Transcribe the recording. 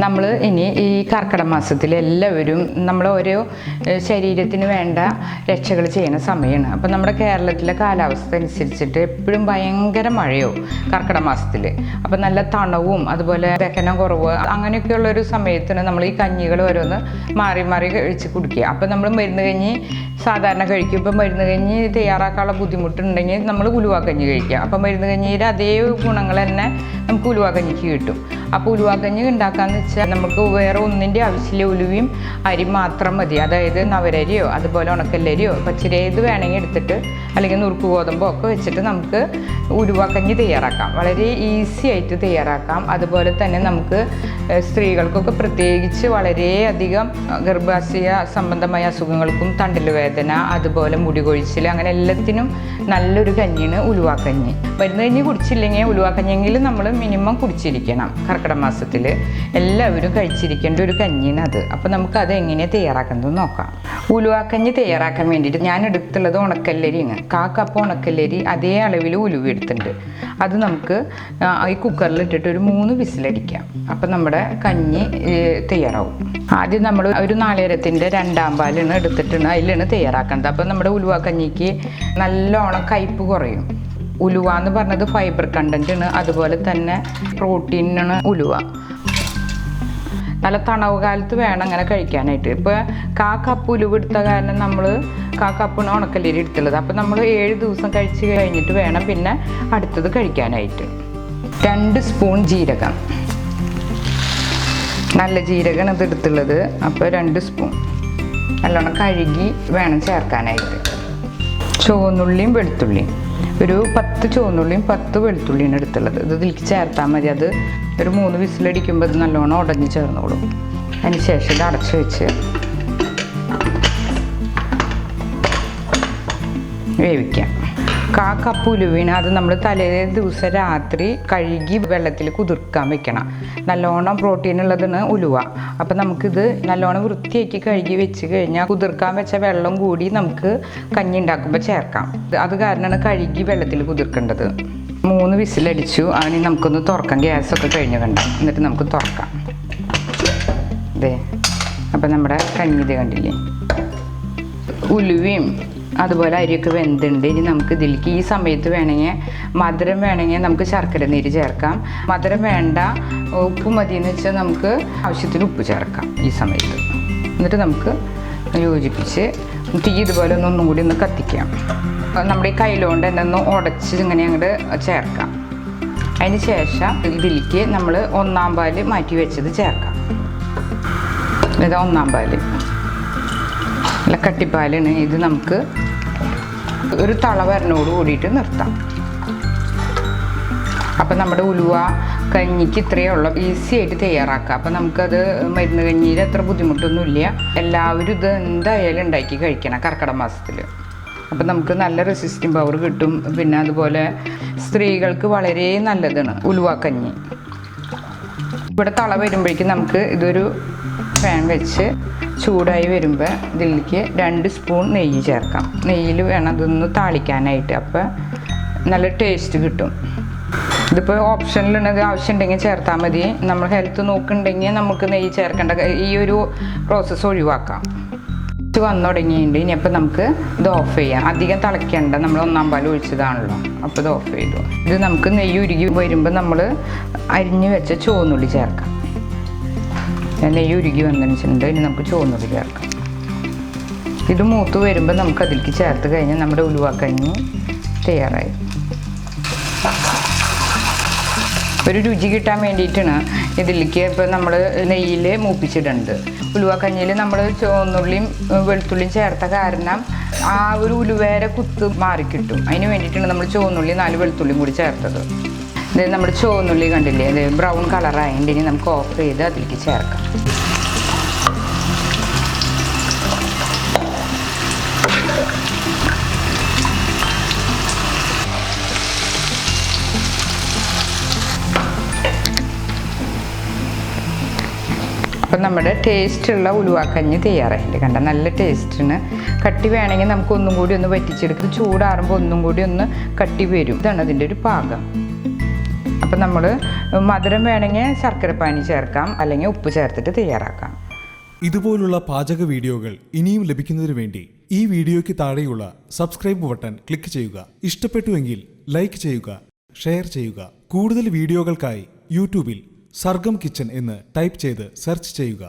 നമ്മൾ ഇനി ഈ കർക്കിടക മാസത്തിൽ എല്ലാവരും നമ്മൾ ഓരോ ശരീരത്തിന് വേണ്ട രക്ഷകൾ ചെയ്യുന്ന സമയമാണ്. അപ്പം നമ്മുടെ കേരളത്തിലെ കാലാവസ്ഥ അനുസരിച്ചിട്ട് എപ്പോഴും ഭയങ്കര മഴയോ കർക്കിടക മാസത്തിൽ. അപ്പം നല്ല തണവും അതുപോലെ ദഹനം കുറവ് അങ്ങനെയൊക്കെയുള്ളൊരു സമയത്തിന് നമ്മൾ ഈ കഞ്ഞികൾ ഓരോന്ന് മാറി മാറി കഴിച്ച് കുടിക്കുക. അപ്പം നമ്മൾ മരുന്ന് കഞ്ഞി സാധാരണ കഴിക്കും. ഇപ്പം മരുന്ന് കഞ്ഞി തയ്യാറാക്കാനുള്ള ബുദ്ധിമുട്ടുണ്ടെങ്കിൽ നമ്മൾ ഉലുവ കഞ്ഞി കഴിക്കുക. അപ്പം മരുന്ന് കഞ്ഞിയുടെ അതേ ഗുണങ്ങൾ തന്നെ നമുക്ക് ഉലുവ കഞ്ഞിക്ക് കിട്ടും. അപ്പോൾ ഉലുവ കഞ്ഞി ഉണ്ടാക്കാമെന്ന് വെച്ചാൽ നമുക്ക് വേറെ ഒന്നിൻ്റെ ആവശ്യമില്ല. ഉലുവയും അരി മാത്രം മതി. അതായത് നവരരിയോ അതുപോലെ ഉണക്കല്ലരിയോ പച്ചരി ഏത് വേണമെങ്കിൽ എടുത്തിട്ട് അല്ലെങ്കിൽ നുറുക്ക് ഗോതമ്പോ ഒക്കെ വെച്ചിട്ട് നമുക്ക് ഉലുവ കഞ്ഞി തയ്യാറാക്കാം. വളരെ ഈസി ആയിട്ട് തയ്യാറാക്കാം. അതുപോലെ തന്നെ നമുക്ക് സ്ത്രീകൾക്കൊക്കെ പ്രത്യേകിച്ച് വളരെയധികം ഗർഭാശയ സംബന്ധമായ അസുഖങ്ങൾക്കും തണ്ടിൽ വേദന അതുപോലെ മുടി കൊഴിച്ചിൽ അങ്ങനെ എല്ലാത്തിനും നല്ലൊരു കഞ്ഞിയാണ് ഉലുവ കഞ്ഞി. മരുന്ന് കഞ്ഞി കുടിച്ചില്ലെങ്കിൽ ഉലുവ കഞ്ഞിയെങ്കിലും നമ്മൾ മിനിമം കുടിച്ചിരിക്കണം. കർക്കിടക മാസത്തിൽ എല്ലാവരും കഴിച്ചിരിക്കേണ്ട ഒരു കഞ്ഞിയാണ് അത്. അപ്പോൾ നമുക്ക് അത് എങ്ങനെ തയ്യാറാക്കുന്നത് നോക്കാം. ഉലുവ കഞ്ഞി തയ്യാറാക്കാൻ വേണ്ടിയിട്ട് ഞാൻ എടുത്തുള്ളത് ഉണക്കല്ലരിയാണ്. 1/4 കപ്പ് ഉണക്കല്ലരി അതേ അളവിൽ ഉലുവ എടുത്തിട്ടുണ്ട്. അത് നമുക്ക് ഈ കുക്കറിലിട്ടിട്ട് ഒരു 3 വിസിലടിക്കാം. അപ്പം നമ്മുടെ കഞ്ഞി തയ്യാറാവും. ആദ്യം നമ്മൾ ഒരു നാളികേരത്തിൻ്റെ 2 പാലാണ് എടുത്തിട്ടുണ്ട്. അതിലാണ് തയ്യാറാക്കേണ്ടത്. അപ്പം നമ്മുടെ ഉലുവ കഞ്ഞിക്ക് നല്ലോണം കയ്പ്പ് കുറയും. ഉലുവ എന്ന് പറഞ്ഞത് ഫൈബർ കണ്ടൻറ്റാണ്. അതുപോലെ തന്നെ പ്രോട്ടീനാണ് ഉലുവ. നല്ല തണവ് കാലത്ത് വേണം അങ്ങനെ കഴിക്കാനായിട്ട്. ഇപ്പോൾ 1/4 കപ്പ് ഉലുവ എടുത്ത കാരണം നമ്മൾ 1/4 കപ്പിന് ഉണക്കല്ലരി എടുത്തുള്ളത്. അപ്പോൾ നമ്മൾ 7 ദിവസം കഴിച്ച് കഴിഞ്ഞിട്ട് വേണം പിന്നെ അടുത്തത് കഴിക്കാനായിട്ട്. 2 സ്പൂൺ ജീരകം, നല്ല ജീരകം ഇത് എടുത്തുള്ളത്. അപ്പോൾ 2 സ്പൂൺ നല്ലോണം കഴുകി വേണം ചേർക്കാനായിട്ട്. ചുവന്നുള്ളിയും വെളുത്തുള്ളിയും ഒരു 10 ചുവന്നുള്ളിയും 10 വെളുത്തുള്ളിയാണ് എടുത്തുള്ളത്. ഇത് ഇതിലേക്ക് ചേർത്താൽ മതി. അത് ഒരു 3 വിസിലടിക്കുമ്പോൾ ഇത് നല്ലോണം ഉടഞ്ഞ് ചേർന്നോളും. അതിന് ശേഷം ഇത് അടച്ച് വെച്ച് വേവിക്കാം. 1/4 കപ്പ് ഉലുവീന് അത് നമ്മൾ തലേ ദിവസം രാത്രി കഴുകി വെള്ളത്തിൽ കുതിർക്കാൻ വെക്കണം. നല്ലോണം പ്രോട്ടീൻ ഉള്ളതാണ് ഉലുവ. അപ്പം നമുക്കിത് നല്ലോണം വൃത്തിയാക്കി കഴുകി വെച്ച് കഴിഞ്ഞാൽ കുതിർക്കാൻ വെച്ച വെള്ളം കൂടി നമുക്ക് കഞ്ഞി ഉണ്ടാക്കുമ്പോൾ ചേർക്കാം. അത് കാരണമാണ് കഴുകി വെള്ളത്തിൽ കുതിർക്കേണ്ടത്. 3 വിസിലടിച്ചു. അതിന് നമുക്കൊന്ന് തുറക്കാം. ഗ്യാസൊക്കെ കഴിഞ്ഞ് കണ്ട എന്നിട്ട് നമുക്ക് തുറക്കാം. അതെ, അപ്പം നമ്മുടെ കഞ്ഞി ഇത് കണ്ടില്ലേ, ഉലുവയും അതുപോലെ അരിയൊക്കെ വെന്തുണ്ട്. ഇനി നമുക്ക് ഇതിലേക്ക് ഈ സമയത്ത് വേണമെങ്കിൽ മധുരം വേണമെങ്കിൽ നമുക്ക് ശർക്കര നീര് ചേർക്കാം. മധുരം വേണ്ട, ഉപ്പ് മതി എന്ന് വെച്ചാൽ നമുക്ക് ആവശ്യത്തിന് ഉപ്പ് ചേർക്കാം ഈ സമയത്ത്. എന്നിട്ട് നമുക്ക് യോജിപ്പിച്ച് തീ ഇതുപോലെ ഒന്നും കൂടി ഒന്ന് കത്തിക്കാം. നമ്മുടെ ഈ കയ്യിലുകൊണ്ട് തന്നെ ഒന്ന് ഉടച്ച് ഇങ്ങനെ അങ്ങോട്ട് ചേർക്കാം. അതിന് ശേഷം ഇതിലേക്ക് നമ്മൾ 1/4 പാല് മാറ്റി വെച്ചത് ചേർക്കാം. ഇത് 1/4 പാല് നല്ല കട്ടിപ്പാലാണ്. ഇത് നമുക്ക് ഒരു തള വരണോട് കൂടിയിട്ട് നിർത്താം. അപ്പം നമ്മുടെ ഉലുവ കഞ്ഞിക്ക് ഇത്രയേ ഉള്ളൂ. ഈസി ആയിട്ട് തയ്യാറാക്കാം. അപ്പം നമുക്കത് മരുന്ന് കഞ്ഞിയിൽ അത്ര ബുദ്ധിമുട്ടൊന്നുമില്ല. എല്ലാവരും ഇത് എന്തായാലും ഉണ്ടാക്കി കഴിക്കണം കർക്കിടക മാസത്തിൽ. അപ്പം നമുക്ക് നല്ല റെസിസ്റ്റിംഗ് പവർ കിട്ടും. പിന്നെ അതുപോലെ സ്ത്രീകൾക്ക് വളരെ നല്ലതാണ് ഉലുവ കഞ്ഞി. ഇവിടെ തള വരുമ്പോഴേക്കും നമുക്ക് ഇതൊരു പാൻ വെച്ച് ചൂടായി വരുമ്പോൾ ഇതിലേക്ക് 2 സ്പൂൺ നെയ്യ് ചേർക്കാം. നെയ്യിൽ വേണം അതൊന്ന് താളിക്കാനായിട്ട്. അപ്പോൾ നല്ല ടേസ്റ്റ് കിട്ടും. ഇതിപ്പോൾ ഓപ്ഷനിലുള്ളത് ആവശ്യമുണ്ടെങ്കിൽ ചേർത്താൽ മതി. നമ്മൾ ഹെൽത്ത് നോക്കുന്നുണ്ടെങ്കിൽ നമുക്ക് നെയ്യ് ചേർക്കേണ്ട ഈ ഒരു പ്രോസസ്സ് ഒഴിവാക്കാം. വന്നു തുടങ്ങിയിട്ടുണ്ട്. ഇനി അപ്പോൾ നമുക്ക് ഇത് ഓഫ് ചെയ്യാം. അധികം തിളയ്ക്കേണ്ട, നമ്മൾ 1/4 പാൽ ഒഴിച്ചതാണല്ലോ. അപ്പോൾ ഇത് ഓഫ് ചെയ്തു. ഇത് നമുക്ക് നെയ്യ് ഉരുകി വരുമ്പോൾ നമ്മൾ അരിഞ്ഞു വെച്ച ചുവന്നുള്ളി ചേർക്കാം. നെയ്യ് ഉരുകി വന്നിട്ടുണ്ട്. ഇനി നമുക്ക് ചുവന്നുള്ളി ചേർക്കാം. ഇത് മൂത്ത് വരുമ്പോൾ നമുക്ക് അതിലേക്ക് ചേർത്ത് കഴിഞ്ഞാൽ നമ്മുടെ ഉലുവ കഞ്ഞി തയ്യാറായി. ഒരു രുചി കിട്ടാൻ വേണ്ടിയിട്ടാണ് ഇതിലേക്ക് ഇപ്പോൾ നമ്മൾ നെയ്യിൽ മൂപ്പിച്ചിടുന്നത്. ഉലുവ കഞ്ഞിയിൽ നമ്മൾ ചുവന്നുള്ളിയും വെളുത്തുള്ളിയും ചേർത്ത കാരണം ആ ഒരു ഉലുവേരെ കുത്ത് മാറിക്കിട്ടും. അതിന് വേണ്ടിയിട്ടാണ് നമ്മൾ ചുവന്നുള്ളി 4 വെളുത്തുള്ളിയും കൂടി ചേർത്തത്. ഇത് നമ്മുടെ ചുവന്നുള്ളി കണ്ടില്ലേ, ഇത് ബ്രൗൺ കളറായതിൻ്റെ ഇനി നമുക്ക് ഓഫ് ചെയ്ത് അതിലേക്ക് ചേർക്കാം. അപ്പം നമ്മുടെ ടേസ്റ്റുള്ള ഉലുവ കഞ്ഞി തയ്യാറായിട്ട് കണ്ട നല്ല ടേസ്റ്റിന്. കട്ടി വേണമെങ്കിൽ നമുക്ക് ഒന്നും കൂടി ഒന്ന് വറ്റിച്ചെടുക്കും. ചൂടാറുമ്പോൾ ഒന്നും കൂടി ഒന്ന് കട്ടി വരും. ഇതാണ് അതിൻ്റെ ഒരു പാകം. അപ്പോൾ നമ്മൾ മധുരം വേണമെങ്കിൽ ശർക്കരപ്പാനി ചേർക്കാം, അല്ലെങ്കിൽ ഉപ്പ് ചേർത്തിട്ട് തയ്യാറാക്കാം. ഇതുപോലുള്ള പാചക വീഡിയോകൾ ഇനിയും ലഭിക്കുന്നതിന് വേണ്ടി ഈ വീഡിയോയ്ക്ക് താഴെയുള്ള സബ്സ്ക്രൈബ് ബട്ടൺ ക്ലിക്ക് ചെയ്യുക. ഇഷ്ടപ്പെട്ടുവെങ്കിൽ ലൈക്ക് ചെയ്യുക, ഷെയർ ചെയ്യുക. കൂടുതൽ വീഡിയോകൾക്കായി യൂട്യൂബിൽ സർഗം കിച്ചൻ എന്ന് ടൈപ്പ് ചെയ്ത് സെർച്ച് ചെയ്യുക.